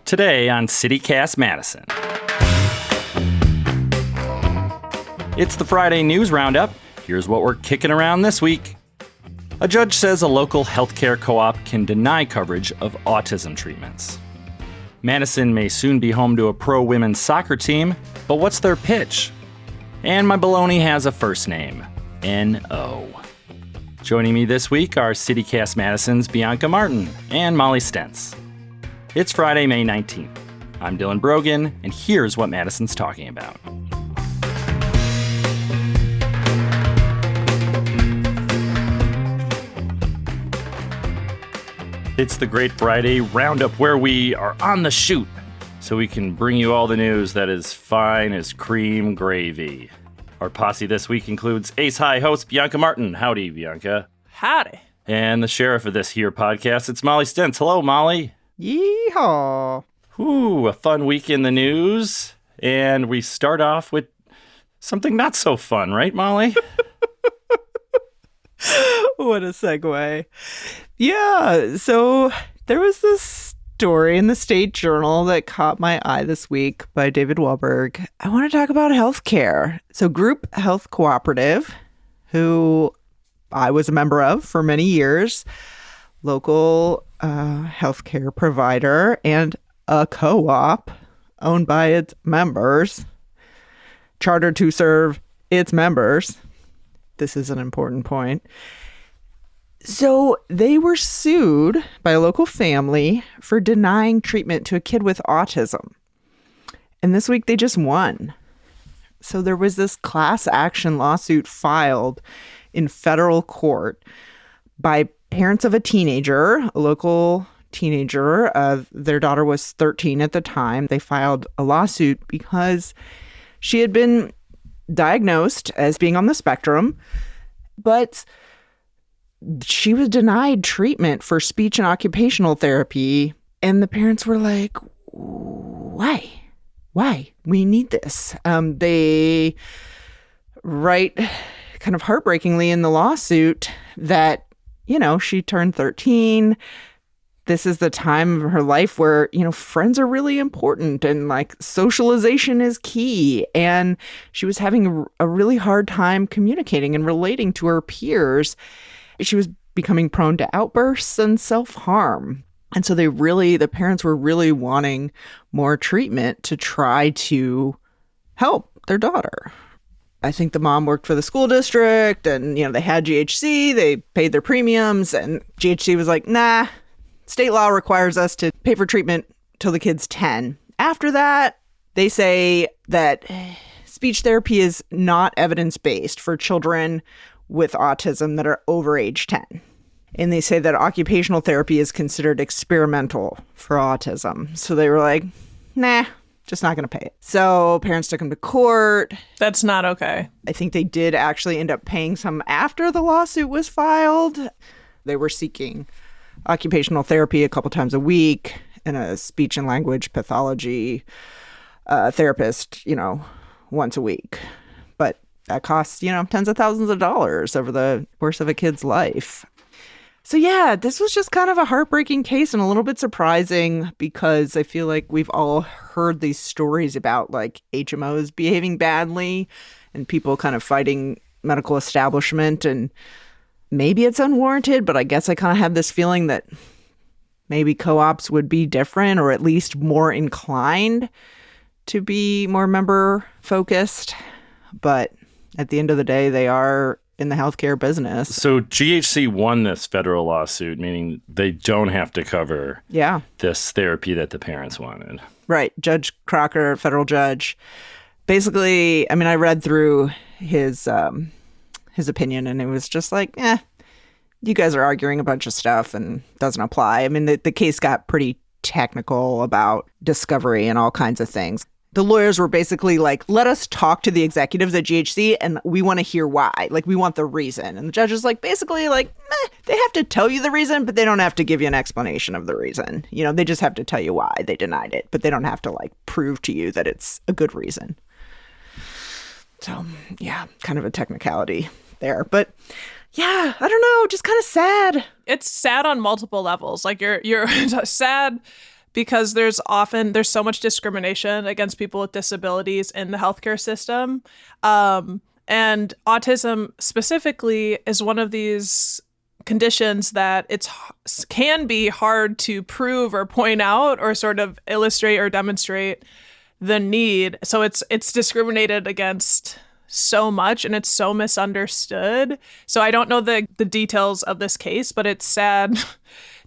Today on CityCast Madison. It's the Friday News Roundup. Here's what we're kicking around this week. A judge says a local healthcare co-op can deny coverage of autism treatments. Madison may soon be home to a pro-women's soccer team, but what's their pitch? And my baloney has a first name, N-O. Joining me this week are CityCast Madison's Bianca Martin and Molly Stentz. It's Friday, May 19th. I'm Dylan Brogan, and here's what Madison's talking about. It's the Great Friday Roundup where we are on the shoot so we can bring you all the news that is fine as cream gravy. Our posse this week includes Ace High host Bianca Martin. Howdy, Bianca. Howdy. And the sheriff of this here podcast, it's Molly Stentz. Hello, Molly. Yeehaw. Ooh, a fun week in the news. And we start off with something not so fun, right, Molly? What a segue. Yeah, so there was this story in the State Journal that caught my eye this week by David Wahlberg. I want to talk about healthcare. So Group Health Cooperative, who I was a member of for many years, local healthcare provider and a co-op owned by its members, chartered to serve its members. This is an important point. So they were sued by a local family for denying treatment to a kid with autism. And this week they just won. So there was this class action lawsuit filed in federal court by parents of a teenager, a local teenager. Their daughter was 13 at the time. They filed a lawsuit because she had been diagnosed as being on the spectrum, but she was denied treatment for speech and occupational therapy. And the parents were like, why? Why? We need this. They write kind of heartbreakingly in the lawsuit that, she turned 13. This is the time of her life where, friends are really important and like socialization is key. And she was having a really hard time communicating and relating to her peers. She was becoming prone to outbursts and self-harm. And so the parents were really wanting more treatment to try to help their daughter. I think the mom worked for the school district and, they had GHC, they paid their premiums, and GHC was like, nah, state law requires us to pay for treatment till the kid's 10. After that, they say that speech therapy is not evidence-based for children with autism that are over age 10. And they say that occupational therapy is considered experimental for autism. So they were like, nah, just not going to pay it. So parents took them to court. That's not okay. I think they did actually end up paying some after the lawsuit was filed. They were seeking occupational therapy a couple times a week and a speech and language pathology therapist, once a week. But that costs, tens of thousands of dollars over the course of a kid's life. So yeah, this was just kind of a heartbreaking case and a little bit surprising because I feel like we've all heard these stories about like HMOs behaving badly and people kind of fighting medical establishment, and maybe it's unwarranted, but I guess I kind of have this feeling that maybe co-ops would be different or at least more inclined to be more member focused. But at the end of the day, they are in the healthcare business. So GHC won this federal lawsuit, meaning they don't have to cover this therapy that the parents wanted. Right. Judge Crocker, federal judge. Basically, I read through his opinion and it was just like, you guys are arguing a bunch of stuff and doesn't apply. The case got pretty technical about discovery and all kinds of things. The lawyers were basically like, let us talk to the executives at GHC and we want to hear why. Like, we want the reason. And the judge is like, basically like, they have to tell you the reason, but they don't have to give you an explanation of the reason. They just have to tell you why they denied it, but they don't have to like prove to you that it's a good reason. So yeah, kind of a technicality there. But yeah, I don't know, just kind of sad. It's sad on multiple levels. Like you're sad because there's so much discrimination against people with disabilities in the healthcare system. And autism specifically is one of these conditions that can be hard to prove or point out or sort of illustrate or demonstrate the need. So it's discriminated against so much, and it's so misunderstood. So I don't know the details of this case, but it's sad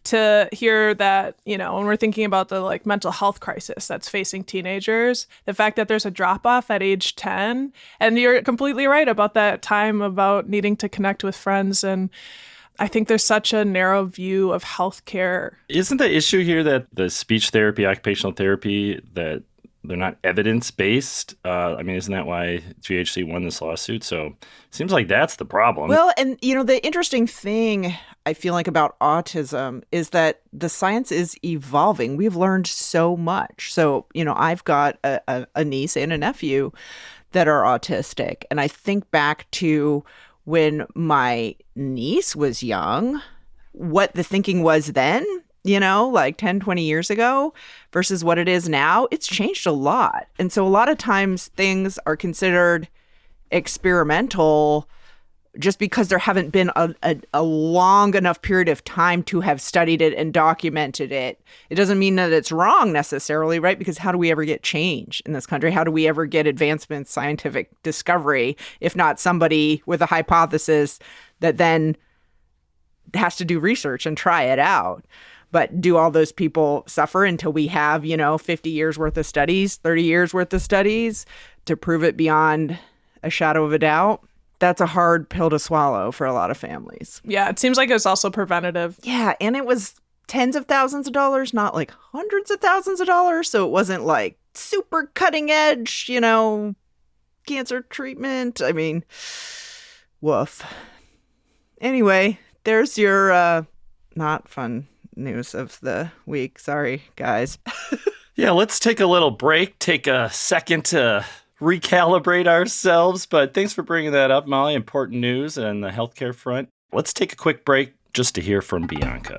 to hear that, when we're thinking about the mental health crisis that's facing teenagers, the fact that there's a drop off at age 10, and you're completely right about that time about needing to connect with friends. And I think there's such a narrow view of healthcare. Isn't the issue here that the speech therapy, occupational therapy, that they're not evidence-based? Isn't that why GHC won this lawsuit? So it seems like that's the problem. Well, and, the interesting thing I feel like about autism is that the science is evolving. We've learned so much. So, I've got a niece and a nephew that are autistic. And I think back to when my niece was young, what the thinking was then, 10, 20 years ago versus what it is now, it's changed a lot. And so a lot of times things are considered experimental just because there haven't been a long enough period of time to have studied it and documented it. It doesn't mean that it's wrong necessarily, right? Because how do we ever get change in this country? How do we ever get advancement, scientific discovery, if not somebody with a hypothesis that then has to do research and try it out? But do all those people suffer until we have, 50 years worth of studies, 30 years worth of studies to prove it beyond a shadow of a doubt? That's a hard pill to swallow for a lot of families. Yeah, it seems like it was also preventative. Yeah, and it was tens of thousands of dollars, not like hundreds of thousands of dollars. So it wasn't like super cutting edge, cancer treatment. Woof. Anyway, there's your not fun news of the week. Sorry, guys. Yeah, let's take a little break, take a second to recalibrate ourselves. But thanks for bringing that up, Molly. Important news on the healthcare front. Let's take a quick break just to hear from Bianca.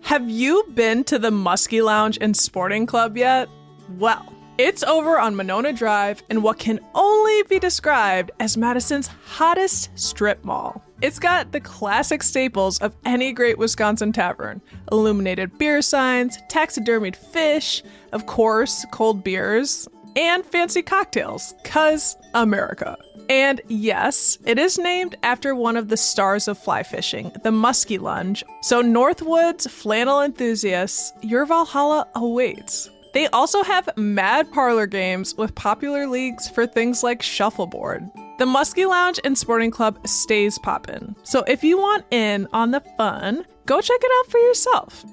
Have you been to the Muskie Lounge and Sporting Club yet? Well, it's over on Monona Drive in what can only be described as Madison's hottest strip mall. It's got the classic staples of any great Wisconsin tavern: illuminated beer signs, taxidermied fish, of course, cold beers, and fancy cocktails, 'cause America. And yes, it is named after one of the stars of fly fishing, the Muskie Lunge. So Northwoods flannel enthusiasts, your Valhalla awaits. They also have mad parlor games with popular leagues for things like shuffleboard. The Muskie Lounge and Sporting Club stays poppin'. So if you want in on the fun, go check it out for yourself.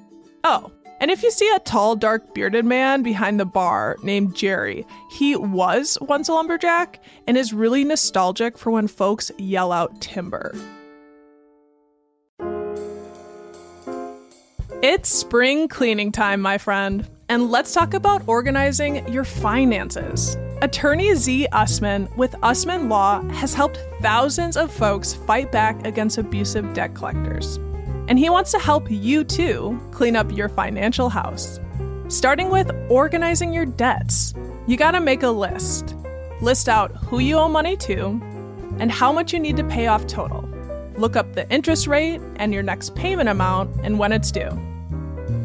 Oh, and if you see a tall, dark, bearded man behind the bar named Jerry, he was once a lumberjack and is really nostalgic for when folks yell out timber. It's spring cleaning time, my friend. And let's talk about organizing your finances. Attorney Z. Usman with Usman Law has helped thousands of folks fight back against abusive debt collectors. And he wants to help you too clean up your financial house. Starting with organizing your debts. You gotta make a list. List out who you owe money to and how much you need to pay off total. Look up the interest rate and your next payment amount and when it's due.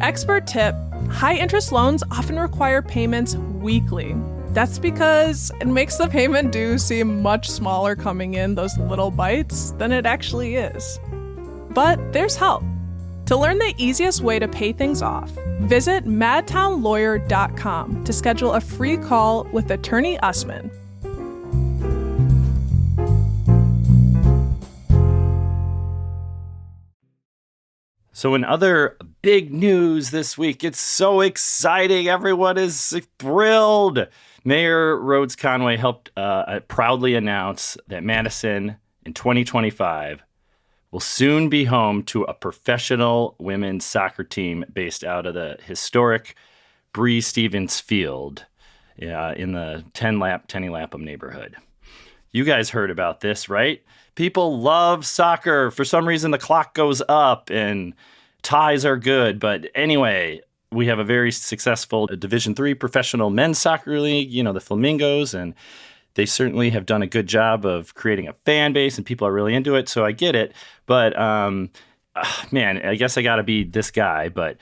Expert tip: high-interest loans often require payments weekly. That's because it makes the payment due seem much smaller coming in those little bites than it actually is. But there's help. To learn the easiest way to pay things off, visit madtownlawyer.com to schedule a free call with Attorney Usman. So in other big news this week, it's so exciting. Everyone is thrilled. Mayor Rhodes Conway helped proudly announce that Madison in 2025 will soon be home to a professional women's soccer team based out of the historic Bree Stevens Field in the Tenny Lapham neighborhood. You guys heard about this, right? People love soccer. For some reason, the clock goes up and ties are good. But anyway, we have a very successful Division III professional men's soccer league, the Flamingos, and they certainly have done a good job of creating a fan base and people are really into it. So I get it. But, man, I guess I got to be this guy, but...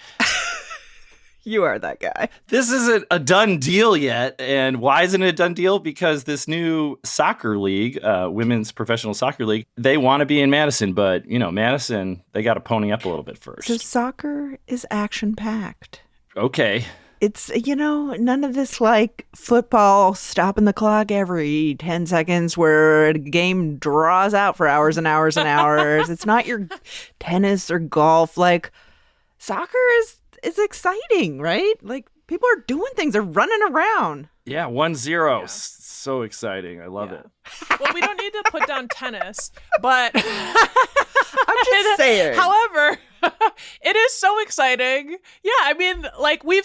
You are that guy. This isn't a done deal yet. And why isn't it a done deal? Because this new soccer league, women's professional soccer league, they want to be in Madison. But, Madison, they got to pony up a little bit first. So soccer is action-packed. Okay. It's, none of this like football stopping the clock every 10 seconds where a game draws out for hours and hours and hours. It's not your tennis or golf. Like, soccer is exciting, right? Like, people are doing things. They're running around. Yeah, 1-0. Yeah. So exciting. I love it. Well, we don't need to put down tennis, but... I'm just saying. However, it is so exciting. Yeah, I mean, like, we've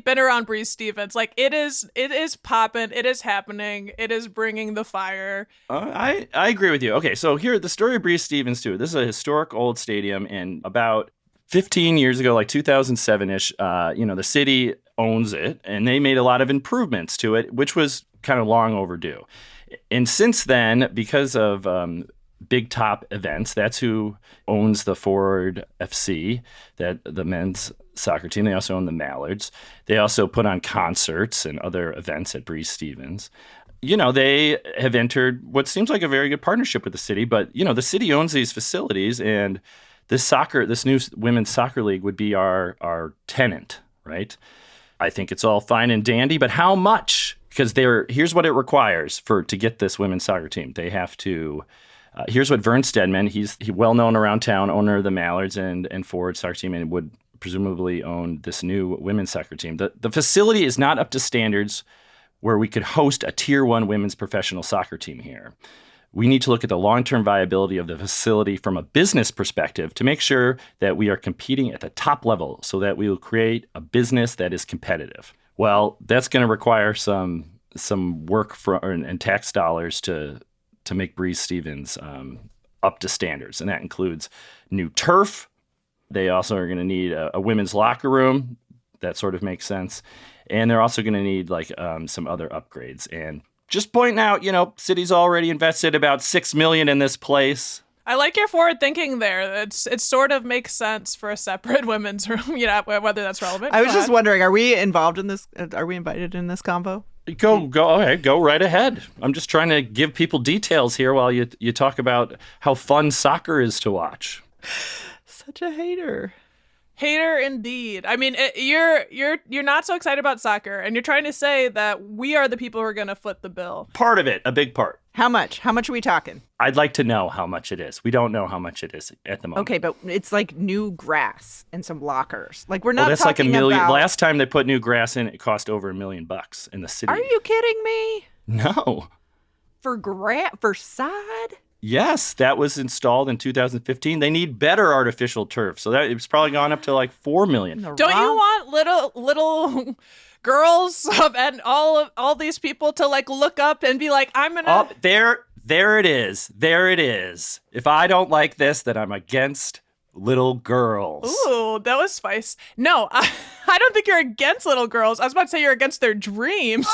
been around Breeze Stevens. Like, it is popping. It is happening. It is bringing the fire. I agree with you. Okay, so here, the story of Breeze Stevens, too. This is a historic old stadium, and about 15 years ago, like 2007-ish, the city owns it, and they made a lot of improvements to it, which was kind of long overdue. And since then, because of Big Top Events, that's who owns the Forward FC, that the men's soccer team. They also own the Mallards. They also put on concerts and other events at Breeze Stevens. They have entered what seems like a very good partnership with the city, but, the city owns these facilities, and this new women's soccer league would be our tenant, right? I think it's all fine and dandy, but how much? Because here's what it requires to get this women's soccer team. They have to. Here's what Vern Stedman, he's well known around town, owner of the Mallards and Forward soccer team, and would presumably own this new women's soccer team. The facility is not up to standards where we could host a Tier 1 women's professional soccer team here. We need to look at the long-term viability of the facility from a business perspective to make sure that we are competing at the top level so that we will create a business that is competitive. Well, that's going to require some work and tax dollars to make Breeze Stevens up to standards, and that includes new turf. They also are going to need a women's locker room. That sort of makes sense. And they're also going to need some other upgrades. And just pointing out, city's already invested about $6 million in this place. I like your forward thinking there. It sort of makes sense for a separate women's room, whether that's relevant. I was just wondering, are we involved in this? Are we invited in this convo? Go right ahead. I'm just trying to give people details here while you talk about how fun soccer is to watch. Such a hater. Hater indeed. I mean, you're not so excited about soccer, and you're trying to say that we are the people who are going to foot the bill. Part of it, a big part. How much? How much are we talking? I'd like to know how much it is. We don't know how much it is at the moment. Okay, but it's like new grass and some lockers. Like, we're not that's talking like $1 million. about... Last time they put new grass in, it cost over $1 million in the city. Are you kidding me? No. For sod? Yes, that was installed in 2015. They need better artificial turf, so that it's probably gone up to like $4 million. Don't you want little girls and all these people to like look up and be like, I'm gonna... Oh, there it is. There it is. If I don't like this, then I'm against little girls. Ooh, that was spice. No, I don't think you're against little girls. I was about to say you're against their dreams.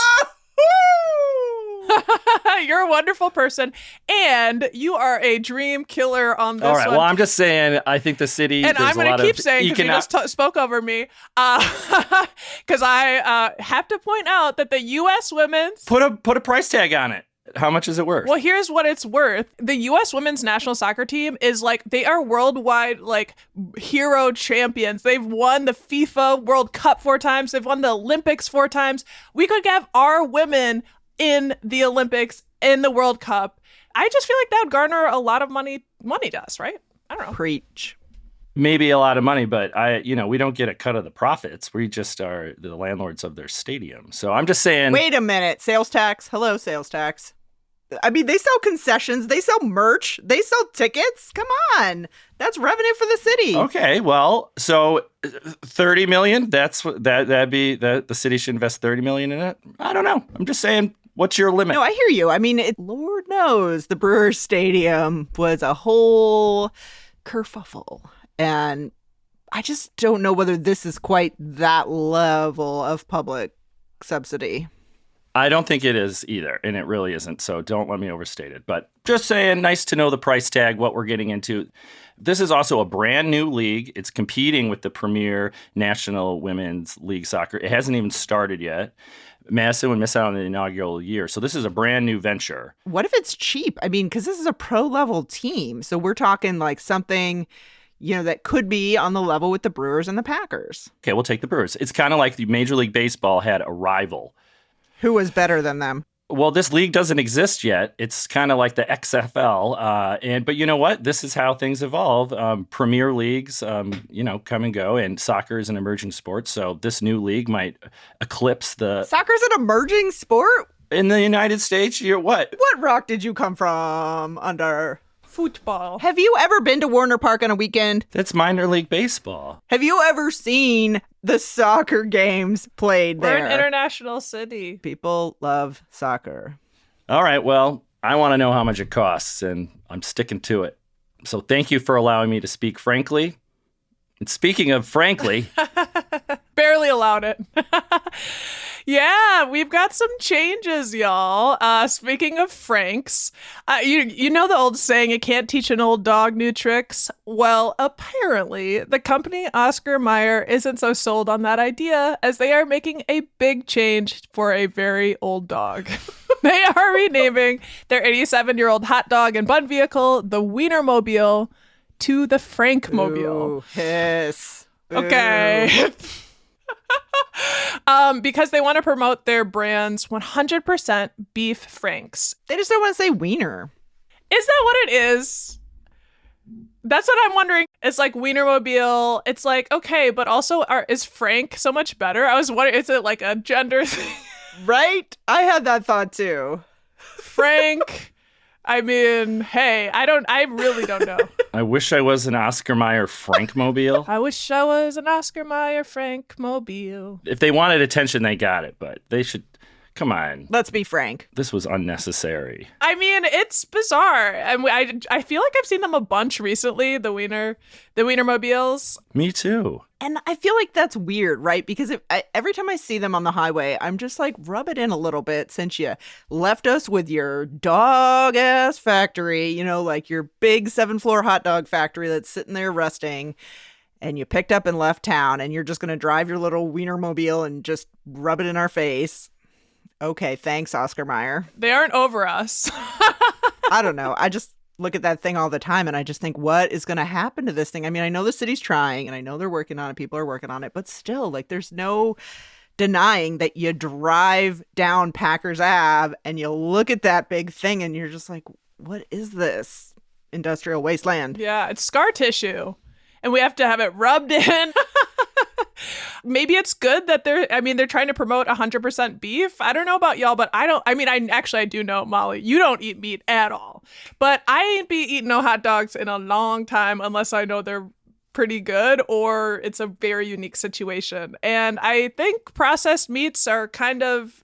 You're a wonderful person, and you are a dream killer on this All right, one. well, I'm just saying, I think the city... And I'm going to keep saying, because you just spoke over me, because I have to point out that the U.S. women's... Put a price tag on it. How much is it worth? Well, here's what it's worth. The U.S. women's national soccer team is like, they are worldwide, like, hero champions. They've won the FIFA World Cup 4 times. They've won the Olympics 4 times. We could have our women in the Olympics, in the World Cup. I just feel like that would garner a lot of money to us, right? I don't know. Preach. Maybe a lot of money, but we don't get a cut of the profits. We just are the landlords of their stadium. So I'm just saying. Wait a minute. Sales tax. Hello, sales tax. I mean, they sell concessions. They sell merch. They sell tickets. Come on. That's revenue for the city. Okay, well, so $30 million, that'd be the city should invest $30 million in it. I don't know. I'm just saying What's your limit? No, I hear you. I mean, Lord knows the Brewers Stadium was a whole kerfuffle. And I just don't know whether this is quite that level of public subsidy. I don't think it is either, and it really isn't, so don't let me overstate it. But just saying, nice to know the price tag, what we're getting into. This is also a brand new league. It's competing with the premier National Women's League Soccer. It hasn't even started yet. Madison would miss out on the inaugural year, so this is a brand new venture. What if it's cheap? I mean, because this is a pro-level team, so we're talking like something, that could be on the level with the Brewers and the Packers. Okay, we'll take the Brewers. It's kind of like the Major League Baseball had a rival. Who was better than them? Well, this league doesn't exist yet. It's kind of like the XFL. But you know what? This is how things evolve. Premier leagues, come and go. And soccer is an emerging sport. So this new league might eclipse the... Soccer's an emerging sport? In the United States, you're what? What rock did you come from under? Football. Have you ever been to Warner Park on a weekend? That's minor league baseball. Have you ever seen the soccer games played there? We're an international city. People love soccer. All right, well, I want to know how much it costs, and I'm sticking to it. So thank you for allowing me to speak frankly. And speaking of frankly... Barely allowed it. Yeah, we've got some changes, y'all. Speaking of Franks, you know the old saying, you can't teach an old dog new tricks? Well, apparently, the company Oscar Mayer isn't so sold on that idea, as they are making a big change for a very old dog. They are renaming their 87-year-old hot dog and bun vehicle, the Wienermobile, to the Frankmobile. Ooh, hiss. Okay. Because they want to promote their brand's 100% beef Franks. They just don't want to say wiener. Is that what it is? That's what I'm wondering. It's like Wienermobile. It's like, okay, but also is Frank so much better? I was wondering, is it like a gender thing? Right? I had that thought too. Frank. I mean, hey, I really don't know. I wish I was an Oscar Mayer Frankmobile. I wish I was an Oscar Mayer Frankmobile. If they wanted attention, they got it, but they should... Come on. Let's be frank. This was unnecessary. I mean, it's bizarre. And I feel like I've seen them a bunch recently, the Wienermobiles. Me too. And I feel like that's weird, right? Because every time I see them on the highway, I'm just like, rub it in a little bit since you left us with your dog-ass factory, like your big 7-floor hot dog factory that's sitting there rusting, and you picked up and left town, and you're just going to drive your little Wienermobile and just rub it in our face. Okay, thanks, Oscar Mayer. They aren't over us. I don't know. I just look at that thing all the time and I just think, what is going to happen to this thing? I mean, I know the city's trying and I know they're working on it. People are working on it. But still, there's no denying that you drive down Packers Ave and you look at that big thing and you're just like, what is this? Industrial wasteland. Yeah, it's scar tissue. And we have to have it rubbed in. Maybe it's good that they're trying to promote 100% beef. I don't know about y'all, but I do know, Molly, you don't eat meat at all. But I ain't be eating no hot dogs in a long time unless I know they're pretty good or it's a very unique situation. And I think processed meats are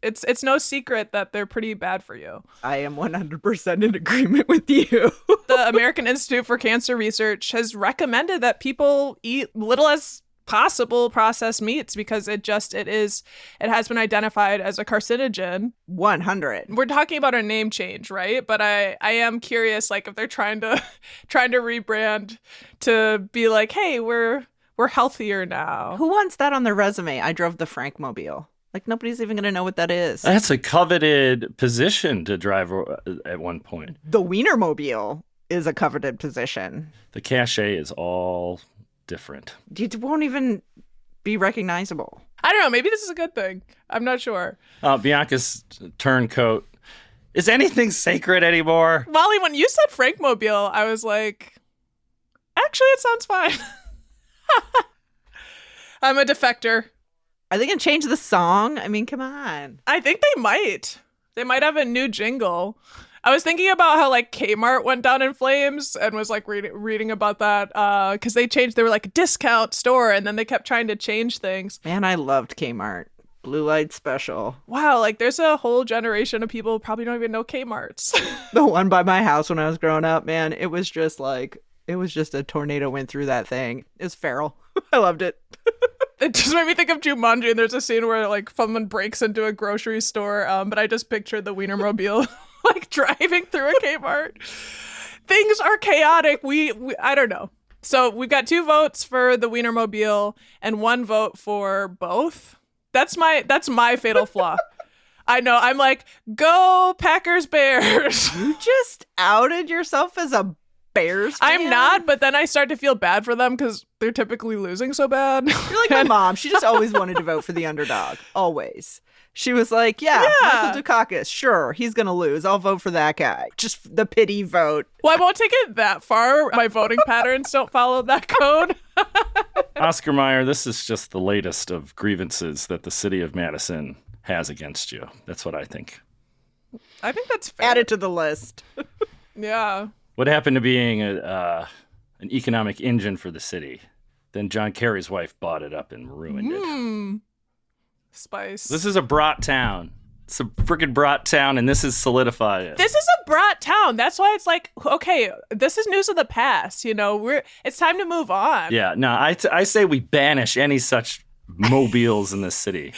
it's no secret that they're pretty bad for you. I am 100% in agreement with you. The American Institute for Cancer Research has recommended that people eat little as possible processed meats because it has been identified as a carcinogen. 100. We're talking about a name change, right? But I am curious, if they're trying to rebrand to be like, hey, we're healthier now. Who wants that on their resume? I drove the Frankmobile. Nobody's even going to know what that is. That's a coveted position to drive at one point. The Wienermobile is a coveted position. The cachet is all different. It won't even be recognizable. I don't know. Maybe this is a good thing. I'm not sure. Bianca's turncoat. Is anything sacred anymore? Molly, when you said Frankmobile, I was like, actually, it sounds fine. I'm a defector. Are they going to change the song? I mean, come on. I think they might. They might have a new jingle. I was thinking about how Kmart went down in flames and was reading about that because they were a discount store and then they kept trying to change things. Man, I loved Kmart. Blue light special. Wow, like there's a whole generation of people who probably don't even know Kmart's. The one by my house when I was growing up, man, it was just a tornado went through that thing. It was feral. I loved it. It just made me think of Jumanji, and there's a scene where like someone breaks into a grocery store, but I just pictured the Wienermobile like driving through a Kmart. Things are chaotic. We I don't know. So we've got 2 votes for the Wienermobile and 1 vote for both. That's my fatal flaw. I know. I'm like, go Packers Bears. You just outed yourself as a Bears fan? I'm not, but then I start to feel bad for them because they're typically losing so bad. You're like my mom. She just always wanted to vote for the underdog. Always. She was like, yeah. Michael Dukakis, sure, he's going to lose. I'll vote for that guy. Just the pity vote. Well, I won't take it that far. My voting patterns don't follow that code. Oscar Mayer, this is just the latest of grievances that the city of Madison has against you. That's what I think. I think that's fair. Add it to the list. Yeah. What happened to being an economic engine for the city? Then John Kerry's wife bought it up and ruined it. Spice. This is a brat town. It's a freaking brat town, and this has solidified it. This is a brat town. That's why it's like, okay, this is news of the past. You know, it's time to move on. Yeah, no, I say we banish any such mobiles in this city.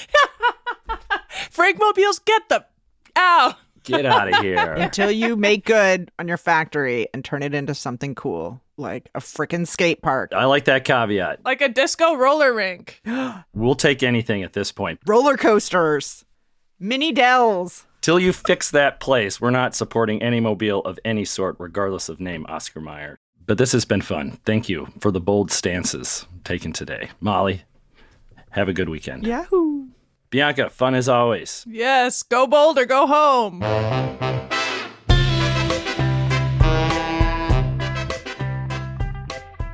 Frank mobiles, get them out. Get out of here. Until you make good on your factory and turn it into something cool, like a frickin' skate park. I like that caveat. Like a disco roller rink. We'll take anything at this point. Roller coasters. Mini Dells. Till you fix that place, we're not supporting any mobile of any sort, regardless of name, Oscar Mayer. But this has been fun. Thank you for the bold stances taken today. Molly, have a good weekend. Yahoo. Bianca, fun as always. Yes, go bold or go home.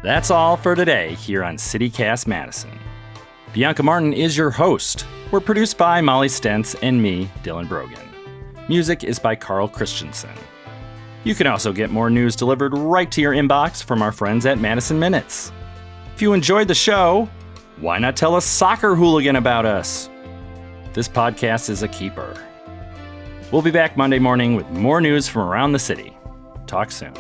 That's all for today here on CityCast Madison. Bianca Martin is your host. We're produced by Molly Stentz and me, Dylan Brogan. Music is by Carl Christensen. You can also get more news delivered right to your inbox from our friends at Madison Minutes. If you enjoyed the show, why not tell a soccer hooligan about us? This podcast is a keeper. We'll be back Monday morning with more news from around the city. Talk soon.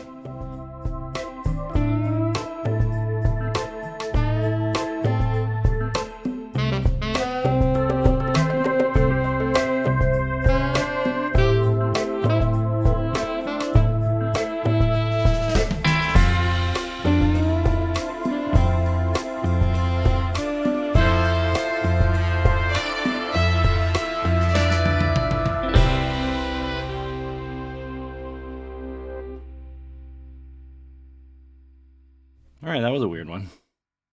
All right, that was a weird one.